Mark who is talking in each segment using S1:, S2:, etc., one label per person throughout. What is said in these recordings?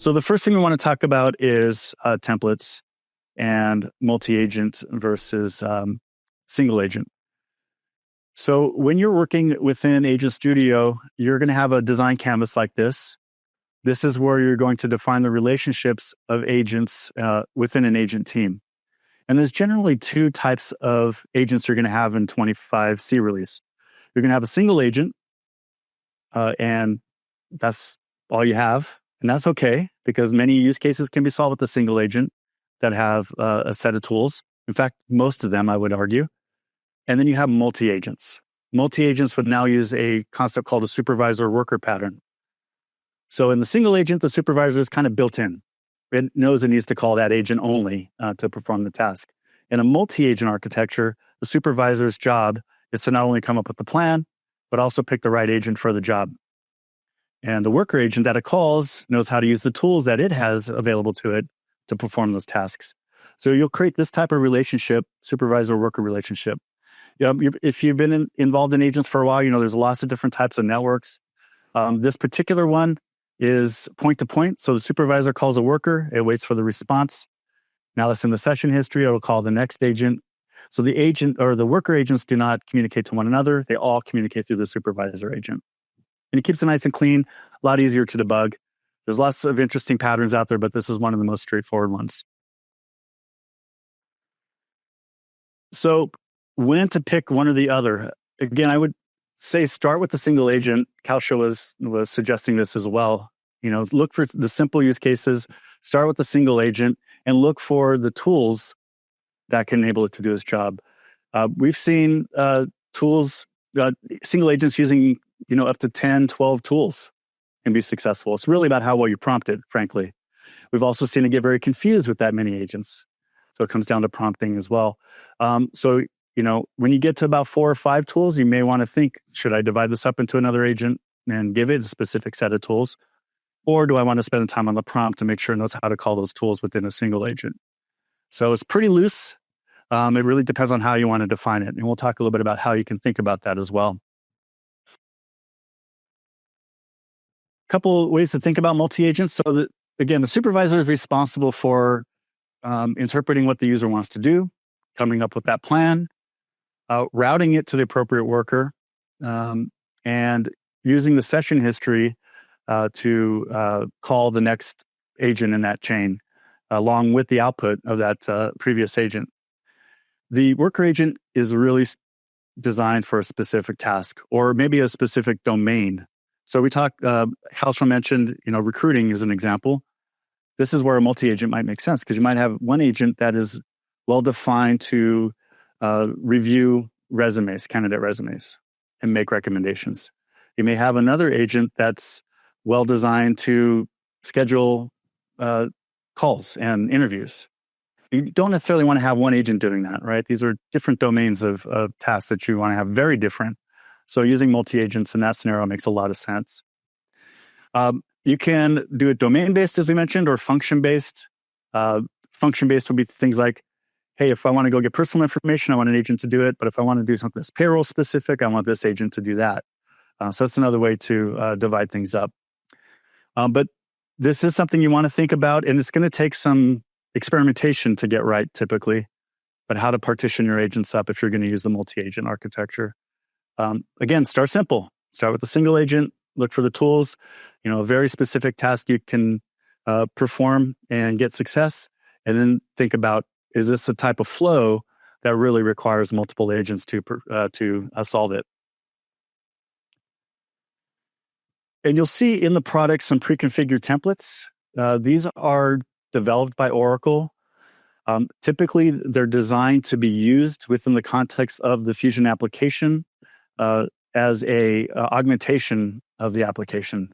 S1: So the first thing we want to talk about is templates and multi-agent versus single agent. So when you're working within Agent Studio, you're going to have a design canvas like this. This is where you're going to define the relationships of agents within an agent team. And there's generally two types of agents you're going to have in 25C release. You're going to have a single agent, and that's all you have. And that's okay, because many use cases can be solved with a single agent that have a set of tools. In fact, most of them, I would argue. And then you have multi-agents. Multi-agents would now use a concept called a supervisor worker pattern. So in the single agent, the supervisor is kind of built in. It knows it needs to call that agent only to perform the task. In a multi-agent architecture, the supervisor's job is to not only come up with the plan, but also pick the right agent for the job. And the worker agent that it calls knows how to use the tools that it has available to it to perform those tasks. So you'll create this type of relationship, supervisor-worker relationship. If you've been involved in agents for a while, there's lots of different types of networks. This particular one is point-to-point. So the supervisor calls a worker, it waits for the response. Now that's in the session history, it will call the next agent. So the agent or the worker agents do not communicate to one another. They all communicate through the supervisor agent. And it keeps it nice and clean, a lot easier to debug. There's lots of interesting patterns out there, but this is one of the most straightforward ones. So when to pick one or the other? Again, I would say start with the single agent. Kausha was suggesting this as well. Look for the simple use cases, start with the single agent, and look for the tools that can enable it to do its job. We've seen tools, single agents using up to 10, 12 tools can be successful. It's really about how well you prompt it, frankly. We've also seen it get very confused with that many agents. So it comes down to prompting as well. So when you get to about 4 or 5 tools, you may want to think, should I divide this up into another agent and give it a specific set of tools? Or do I want to spend the time on the prompt to make sure it knows how to call those tools within a single agent? So it's pretty loose. It really depends on how you want to define it. And we'll talk a little bit about how you can think about that as well. A couple ways to think about multi-agents. So again, the supervisor is responsible for interpreting what the user wants to do, coming up with that plan, routing it to the appropriate worker, and using the session history to call the next agent in that chain, along with the output of that previous agent. The worker agent is really designed for a specific task or maybe a specific domain. So we talked, Kausha mentioned, recruiting is an example. This is where a multi-agent might make sense because you might have one agent that is well-defined to review resumes, candidate resumes, and make recommendations. You may have another agent that's well-designed to schedule calls and interviews. You don't necessarily want to have one agent doing that, right? These are different domains of tasks that you want to have very different. So using multi-agents in that scenario makes a lot of sense. You can do it domain-based, as we mentioned, or function-based. Function-based would be things like, hey, if I want to go get personal information, I want an agent to do it. But if I want to do something that's payroll-specific, I want this agent to do that. So that's another way to divide things up. But this is something you want to think about, and it's going to take some experimentation to get right, typically. But how to partition your agents up if you're going to use the multi-agent architecture. Again, start simple. Start with a single agent. Look for the tools, a very specific task you can perform and get success. And then think about, is this a type of flow that really requires multiple agents to solve it? And you'll see in the product some pre-configured templates. These are developed by Oracle. Typically, they're designed to be used within the context of the Fusion application as a augmentation of the application.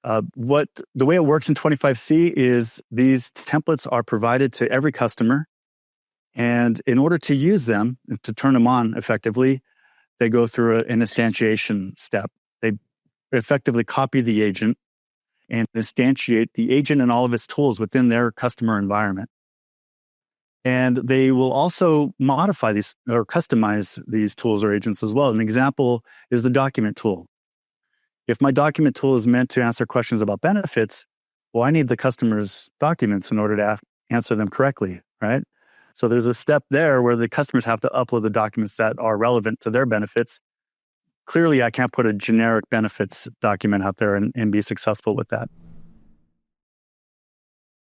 S1: The way it works in 25C is these templates are provided to every customer. And in order to use them, to turn them on effectively, they go through an instantiation step. They effectively copy the agent and instantiate the agent and all of its tools within their customer environment. And they will also modify these or customize these tools or agents as well. An example is the document tool. If my document tool is meant to answer questions about benefits, Well, I need the customer's documents in order to answer them correctly, right? So there's a step there where the customers have to upload the documents that are relevant to their benefits. Clearly, I can't put a generic benefits document out there and be successful with that.